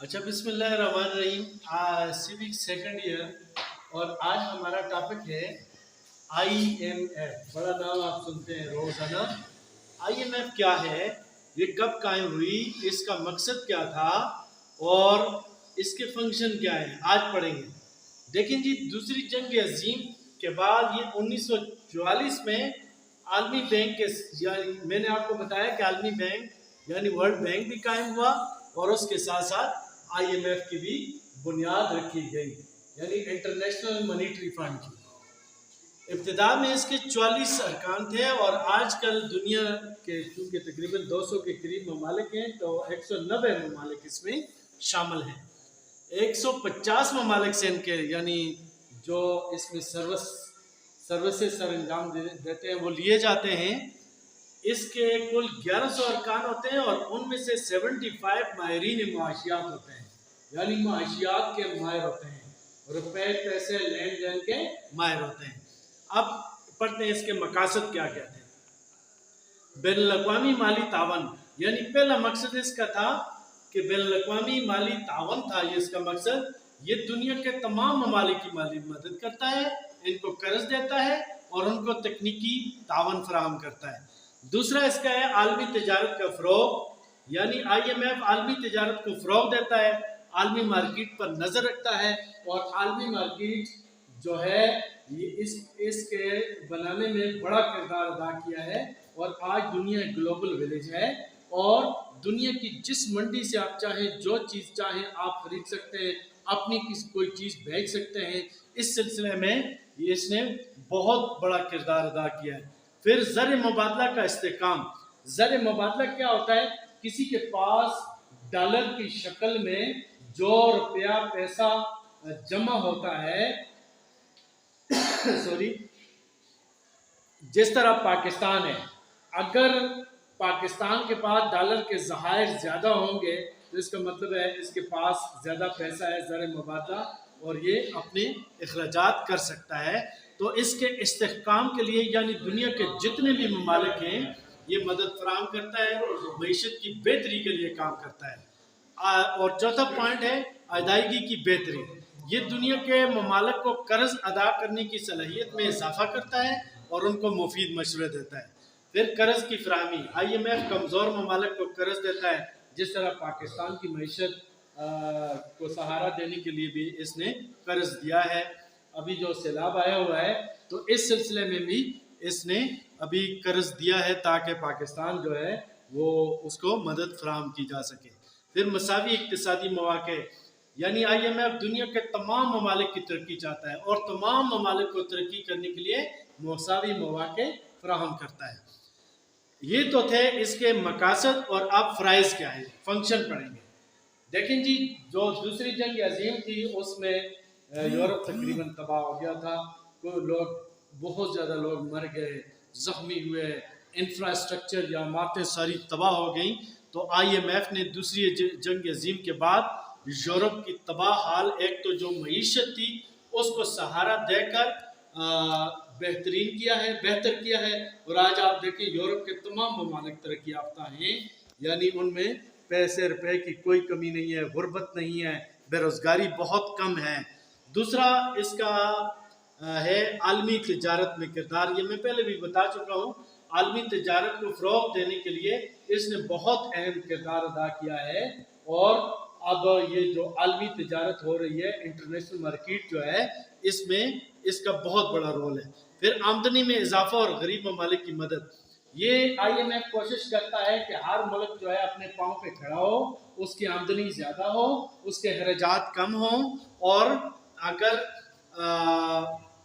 अच्छा, बिस्मिल्लाहिर्रहमानिर्रहीम। Civic second year और आज हमारा टॉपिक है IMF। बड़ा नाम आप सुनते हैं रोजाना। IMF क्या है, ये कब कायम हुई, इसका मकसद क्या था और इसके फंक्शन क्या है, आज पढ़ेंगे। देखें जी, दूसरी जंग अजीम के बाद ये 1944 में आलमी बैंक के मैंने आपको बताया कि आलमी बैंक यानी वर्ल्ड बैंक भी कायम हुआ और उसके साथ साथ IMF की भी बुनियाद रखी गई, यानी इंटरनेशनल मॉनेटरी फंड की। इब्तिदा में इसके 44 अरकान थे और आजकल दुनिया के चूँकि तकरीबन 200 के करीब ममालिक हैं तो 190 ममालिक इसमें शामिल हैं। 150 ममालिक से इनके यानी जो इसमें सर्विसेज सर अंजाम देते हैं वो लिए जाते हैं। इसके कुल 1100 अरकान होते हैं और उनमें से 75 माहिरीन मुआशियात होते हैं, यानी मुआशियात के माहिर होते हैं, रुपए पैसे लेन देन के माहिर होते हैं। अब पढ़ते हैं इसके मकासद क्या क्या थे। बैनुल-अक़वामी माली तावन, यानी पहला मकसद इसका था कि बैनुल-अक़वामी माली तावन था ये इसका मकसद। ये दुनिया के तमाम ममालिक की माली मदद करता है, इनको कर्ज देता है और उनको तकनीकी तावन फराहम करता है। दूसरा इसका है आलमी तजारत का फ़रोग, यानी IMF आलमी तजारत को फ़रोग देता है, आलमी मार्केट पर नज़र रखता है और आलमी मार्केट जो है ये इसके बनाने में बड़ा किरदार अदा किया है। और आज दुनिया ग्लोबल विलेज है और दुनिया की जिस मंडी से आप चाहें जो चीज़ चाहें आप खरीद सकते हैं, अपनी कोई चीज़ बेच सकते हैं। इस सिलसिले में ये इसने बहुत बड़ा किरदार अदा किया है। फिर ज़र मुबादला का इस्तेकाम। ज़र मुबादला क्या होता है, किसी के पास डॉलर की शक्ल में जो रुपया पैसा जमा होता है सॉरी, जिस तरह पाकिस्तान है, अगर पाकिस्तान के पास डॉलर के ज़खायर ज़्यादा होंगे तो इसका मतलब है इसके पास ज़्यादा पैसा है, ज़र मुबादला, और ये अपने अखराजात कर सकता है। तो इसके इस्तेहकाम के लिए यानी दुनिया के जितने भी ममालिक हैं ये मदद फराहम करता है, मईशत की बेहतरी के लिए काम करता है। और चौथा पॉइंट है अदायगी की बेहतरी। ये दुनिया के ममालिक को कर्ज अदा करने की सलाहियत में इजाफा करता है और उनको मुफीद मशवरे देता है। फिर कर्ज की फराहमी, IMF कमज़ोर ममालिक को कर्ज देता है, जिस तरह पाकिस्तान की मईशत को सहारा देने के लिए भी इसने कर्ज दिया है। अभी जो सैलाब आया हुआ है तो इस सिलसिले में भी इसने अभी कर्ज दिया है ताकि पाकिस्तान जो है वो उसको मदद फराहम की जा सके। फिर मसावी इक्तिसादी मौक़े, यानी IMF दुनिया के तमाम ममालिक की तरक्की चाहता है और तमाम ममालिक को तरक्की करने के लिए मसावी मौक़े फराहम करता है। ये तो थे इसके मकासद और अब फ़राइज़ क्या है, फंक्शन पढ़ेंगे। देखें जी, जो दूसरी जंग अजीम थी उसमें यूरोप तकरीबन तबाह हो गया था। कोई लोग, बहुत ज़्यादा लोग मर गए, ज़ख्मी हुए, इंफ्रास्ट्रक्चर या इमारतें सारी तबाह हो गई। तो IMF ने दूसरी जंग अजीम के बाद यूरोप की तबाह हाल एक तो जो मईशत थी उसको सहारा देकर बेहतर किया है। और आज आप देखें यूरोप के तमाम ममालिक तरक्की याफ्ता हैं, यानी उनमें पैसे रुपए की कोई कमी नहीं है, गुर्बत नहीं है, बेरोज़गारी बहुत कम है। दूसरा इसका है आलमी तिजारत में किरदार। ये मैं पहले भी बता चुका हूँ, आलमी तिजारत को फ़रोग़ देने के लिए इसने बहुत अहम किरदार अदा किया है। और अब ये जो आलमी तिजारत हो रही है, इंटरनेशनल मार्केट जो है, इसमें इसका बहुत बड़ा रोल है। फिर आमदनी में इजाफा और गरीब ममालिक की मदद। ये IMF कोशिश करता है कि हर मुल्क जो है अपने पाँव पे खड़ा हो, उसकी आमदनी ज़्यादा हो, उसके अखराजात कम हों, और अगर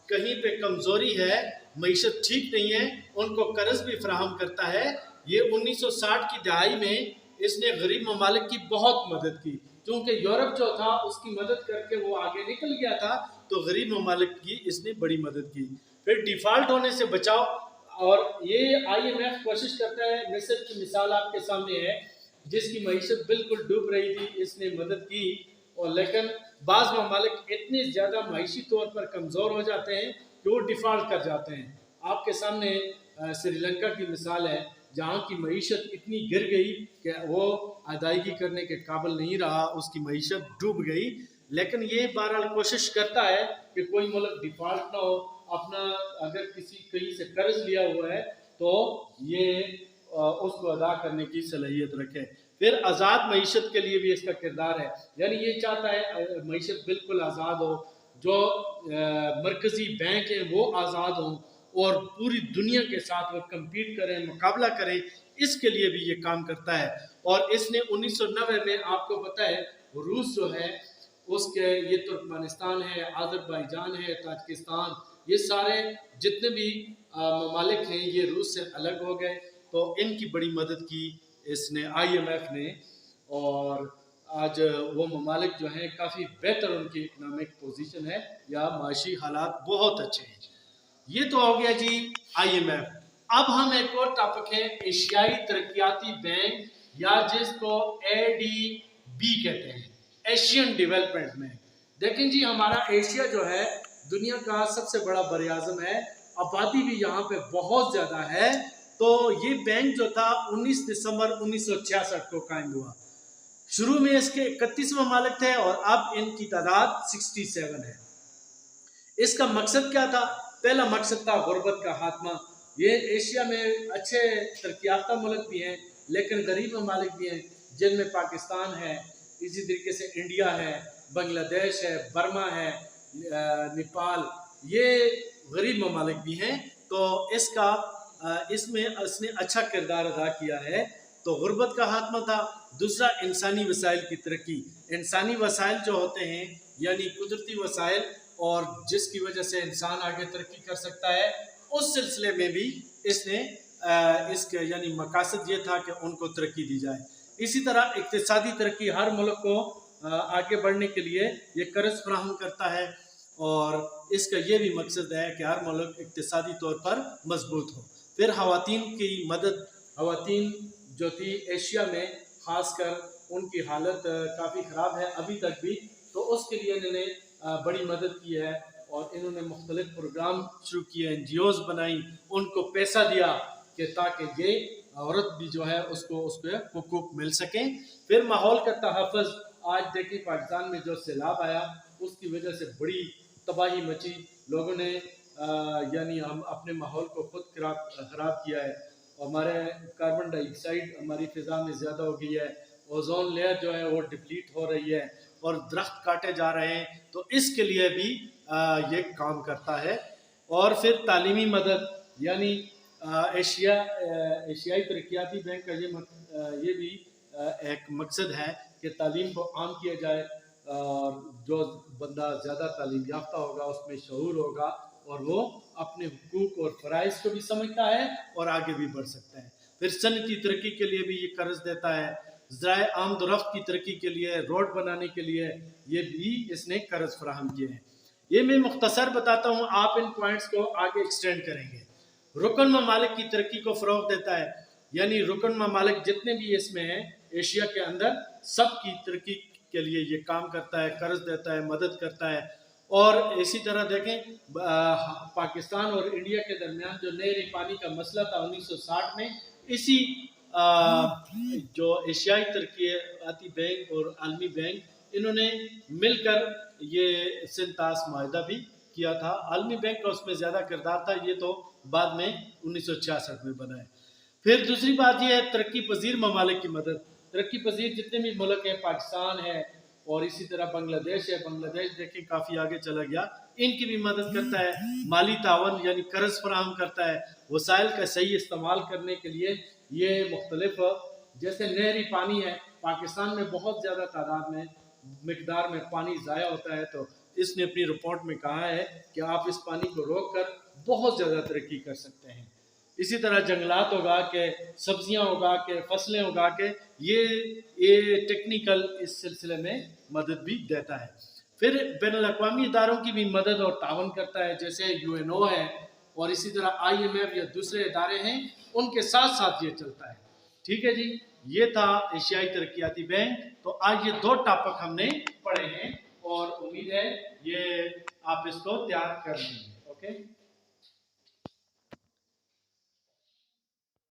कहीं पे कमज़ोरी है, मईशत ठीक नहीं है, उनको कर्ज भी फराहम करता है। ये 1960 की दहाई में इसने गरीब ममालिक की बहुत मदद की, क्योंकि यूरोप जो था उसकी मदद करके वो आगे निकल गया था, तो गरीब ममालिक की इसने बड़ी मदद की। फिर डिफ़ॉल्ट होने से बचाव, और ये IMF कोशिश करता है। मिस्र की मिसाल आपके सामने है, जिसकी मईशत बिल्कुल डूब रही थी, इसने मदद की। और लेकिन बाज़ ममालिक इतने ज़्यादा मईशी तौर पर कमज़ोर हो जाते हैं कि वो डिफ़ॉल्ट कर जाते हैं। आपके सामने श्रीलंका की मिसाल है, जहाँ की मईशत इतनी गिर गई कि वो अदायगी करने के काबिल नहीं रहा, उसकी मईशत डूब गई। लेकिन ये बहरहाल कोशिश करता है कि कोई मुल्क डिफॉल्ट ना हो, अपना अगर किसी कहीं से कर्ज लिया हुआ है तो ये उसको अदा करने की सलाहियत रखे। फिर आज़ाद मईशत के लिए भी इसका किरदार है, यानी ये चाहता है मईशत बिल्कुल आज़ाद हो, जो मरकज़ी बैंक है वो आज़ाद हों और पूरी दुनिया के साथ वो कम्पीट करें, मुकाबला करें, इसके लिए भी ये काम करता है। और इसने 1990 में, आपको पता है, रूस जो है उसके, ये तुर्कमेनिस्तान है, अज़रबैजान है, ताजिकिस्तान, ये सारे जितने भी ममालिक हैं ये रूस से अलग हो गए, तो इनकी बड़ी मदद की इसने, IMF ने। और आज वो ममालिक जो हैं काफ़ी बेहतर उनकी इकनॉमिक पोजीशन है या माशी हालात बहुत अच्छे हैं। ये तो हो गया जी IMF। अब हम एक और टॉपिक है एशियाई तरक्याती बैंक, या जिसको ADB कहते हैं, एशियन डेवलपमेंट बैंक। देखें जी, हमारा एशिया जो है दुनिया का सबसे बड़ा बरआज़म है, आबादी भी यहाँ पे बहुत ज़्यादा है। तो ये बैंक जो था 19 दिसंबर 1966 को कायम हुआ। शुरू में इसके 31 ममालिक थे और अब इनकी तादाद 67 है। इसका मकसद क्या था? पहला मकसद था गुर्बत का खात्मा। ये एशिया में अच्छे तरक्याफ्ता मुल्क भी हैं लेकिन गरीब ममालिक भी हैं, जिनमें पाकिस्तान है, इसी तरीके से इंडिया है, बांग्लादेश है, बर्मा है, नेपाल, ये गरीब ममालिक भी हैं। तो इसमें इसने अच्छा किरदार अदा किया है। तो गुर्बत का खात्मा था। दूसरा, इंसानी वसाइल की तरक्की। इंसानी वसाइल जो होते हैं यानी कुदरती वसाइल, और जिसकी वजह से इंसान आगे तरक्की कर सकता है, उस सिलसिले में भी इसने इसके यानी मकासद ये था कि उनको तरक्की दी जाए। इसी तरह इक्तिसादी तरक्की, हर मुल्क को आगे बढ़ने के लिए ये कर्ज फराहम करता है और इसका ये भी मकसद है कि हर मुल्क इक्तिसादी तौर पर मजबूत हो। फिर ख़वातीन की मदद। ख़वातीन जो थी एशिया में, ख़ासकर उनकी हालत काफ़ी ख़राब है अभी तक भी, तो उसके लिए इन्होंने बड़ी मदद की है और इन्होंने मुख्तलिफ प्रोग्राम शुरू किए, NGOs बनाई, उनको पैसा दिया कि ताकि ये औरत भी जो है उसको हुकूक मिल सकें। फिर माहौल का तहफ़्फ़ुज़। आज देखिए पाकिस्तान में जो सैलाब आया उसकी वजह से बड़ी तबाही मची, लोगों ने यानी हम अपने माहौल को खुद ख़राब किया है। हमारे कार्बन डाइऑक्साइड हमारी फ़िज़ा में ज़्यादा हो गई है, ओजोन लेयर जो है वो डिप्लीट हो रही है और दरख्त काटे जा रहे हैं, तो इसके लिए भी ये काम करता है। और फिर तालीमी मदद, यानी एशियाई तरक्याती बैंक का ये भी एक मकसद है कि तालीम को आम किया जाए और जो बंदा ज़्यादा तालीम याफ्ता होगा उसमें शऊर होगा और वो अपने हुकूक और फ़राइज़ को भी समझता है और आगे भी बढ़ सकता है। फिर सनती तरक्की के लिए भी ये कर्ज देता है। ज़राए आमदोरफ्त की तरक्की के लिए, रोड बनाने के लिए ये भी इसने कर्ज फराहम किए हैं। ये मैं मुख्तसर बताता हूँ, आप इन पॉइंट्स को आगे एक्सटेंड करेंगे। रुकन ममालिक की तरक्की को फ़रोग़ देता है, यानी रुकन ममालिक जितने भी इसमें हैं एशिया के अंदर, सब की तरक्की के लिए ये काम करता है, कर्ज देता है, मदद करता है। और इसी तरह देखें पाकिस्तान और इंडिया के दरमियान जो नहरी पानी का मसला था 1960 में, इसी जो एशियाई तरक्याती बैंक और आलमी बैंक इन्होंने मिलकर ये सिंतास माहिदा भी किया था। आलमी बैंक का उसमें ज़्यादा किरदार था, ये तो बाद में 1966 में बना है। फिर दूसरी बात यह है तरक्की पजीर ममालिक की मदद। तरक्की पजीर जितने भी मुल्क हैं, पाकिस्तान है और इसी तरह बांग्लादेश है, बांग्लादेश देखें काफ़ी आगे चला गया, इनकी भी मदद करता है। माली तावन यानी कर्ज फराहम करता है। वसाइल का सही इस्तेमाल करने के लिए ये मुख्तलिफ, जैसे नहरी पानी है, पाकिस्तान में बहुत ज़्यादा तादाद में मिकदार में पानी ज़ाया होता है, तो इसने अपनी रिपोर्ट में कहा है कि आप इस पानी को रोक कर बहुत ज़्यादा तरक्की कर सकते हैं। इसी तरह जंगलात उगा के, सब्जियां उगा के, फसलें उगा के ये टेक्निकल इस सिलसिले में मदद भी देता है। फिर बैनुल-अक़वामी इदारों की भी मदद और तावन करता है, जैसे UNO है और इसी तरह IMF या दूसरे इदारे हैं, उनके साथ साथ ये चलता है। ठीक है जी, ये था एशियाई तरक्याती बैंक। तो आज ये 2 टॉपिक हमने पढ़े हैं और उम्मीद है ये आप इसको तैयार कर लेंगे। ओके।